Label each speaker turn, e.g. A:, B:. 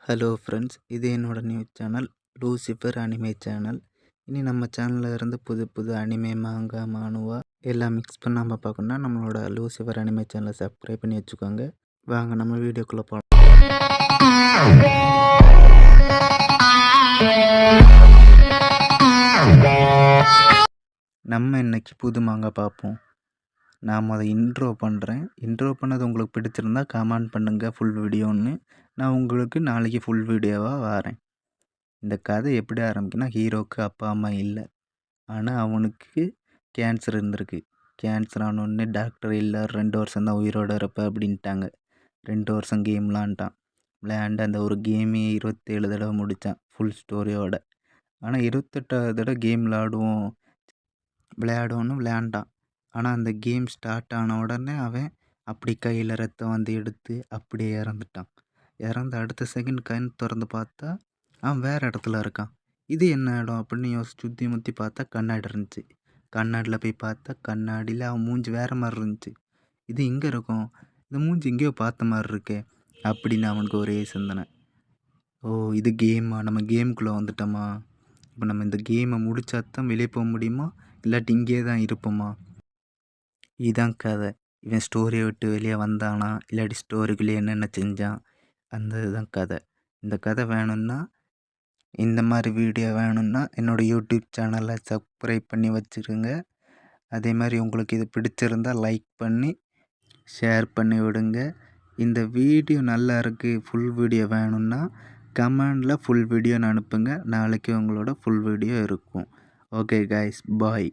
A: Hello friends, இது என்னோட news channel Lucifer anime channel. இனி நம்ம சேனலில் இருந்து புது புது அனிமே, மாங்கா, மானுவா எல்லாம் மிக்ஸ் பண்ணாமல் பார்க்கணுன்னா நம்மளோட லூசிஃபர் அனிமே சேனலை சப்ஸ்கிரைப் பண்ணி வச்சுக்கோங்க. வாங்க நம்ம வீடியோக்குள்ளே போகலாம். நம்ம இன்னைக்கு புது மாங்கா பார்ப்போம். நான் இன்ட்ரோ பண்ணுறேன். இன்ட்ரோ பண்ணது உங்களுக்கு பிடிச்சிருந்தா கமெண்ட் பண்ணுங்கள் ஃபுல் வீடியோன்னு. நான் உங்களுக்கு நாளைக்கு ஃபுல் வீடியோவாக வரேன். இந்த கதை எப்படி ஆரம்பிக்குன்னா, ஹீரோவுக்கு அப்பா அம்மா இல்லை, ஆனால் அவனுக்கு கேன்சர் இருந்திருக்கு. கேன்சர் ஆனோடனே டாக்டர் இல்லை, 2 வருஷம் தான் உயிரோடு இருப்ப அப்படின்ட்டாங்க. 2 வருஷம் கேம் விளையாண்டு அந்த ஒரு கேமே 27 தடவை முடித்தான் ஃபுல் ஸ்டோரியோட. ஆனால் 28வது தடவை கேம் விளையாடுவோன்னு விளையாண்டான். ஆனால் அந்த கேம் ஸ்டார்ட் ஆன உடனே அவன் அப்படி கையில் ரத்தம் வந்து எடுத்து அப்படியே இறந்துட்டான். இறந்து அடுத்த செகண்ட் கண் திறந்து பார்த்தா அவன் வேறு இடத்துல இருக்கான். இது என்ன இடம் அப்படின்னு சுற்றி முற்றி பார்த்தா கண்ணாடி இருந்துச்சு. கண்ணாடியில் போய் பார்த்தா கண்ணாடியில் அவன் மூஞ்சி வேறு மாதிரி இருந்துச்சு. இது இங்கே இருக்கும், இந்த மூஞ்சி எங்கேயோ பார்த்த மாதிரி இருக்கே அப்படின்னு அவனுக்கு ஒரே சிந்தனை. ஓ, இது கேமா, நம்ம கேமுக்குள்ளே வந்துட்டோமா? இப்போ நம்ம இந்த கேமை முடிச்சா தான் வெளியே போக முடியுமா, இல்லாட்டி இங்கே தான் இருப்போமா? இதுதான் கதை. இவன் ஸ்டோரியை விட்டு வெளியே வந்தானா, இல்லாட்டி ஸ்டோரிக்குள்ளே என்னென்ன செஞ்சான், அந்த இதுதான் கதை. இந்த கதை வேணும்னா, இந்த மாதிரி வீடியோ வேணும்னா என்னோடய யூடியூப் சேனலை சப்ஸ்கிரைப் பண்ணி வச்சுருங்க. அதே மாதிரி உங்களுக்கு இது பிடிச்சிருந்தால் லைக் பண்ணி ஷேர் பண்ணி விடுங்க. இந்த வீடியோ நல்லா இருக்குது, ஃபுல் வீடியோ வேணும்னா கமெண்டில் ஃபுல் வீடியோன்னு அனுப்புங்க. நாளைக்கு உங்களோட ஃபுல் வீடியோ இருக்கும். ஓகே கைஸ், பாய்.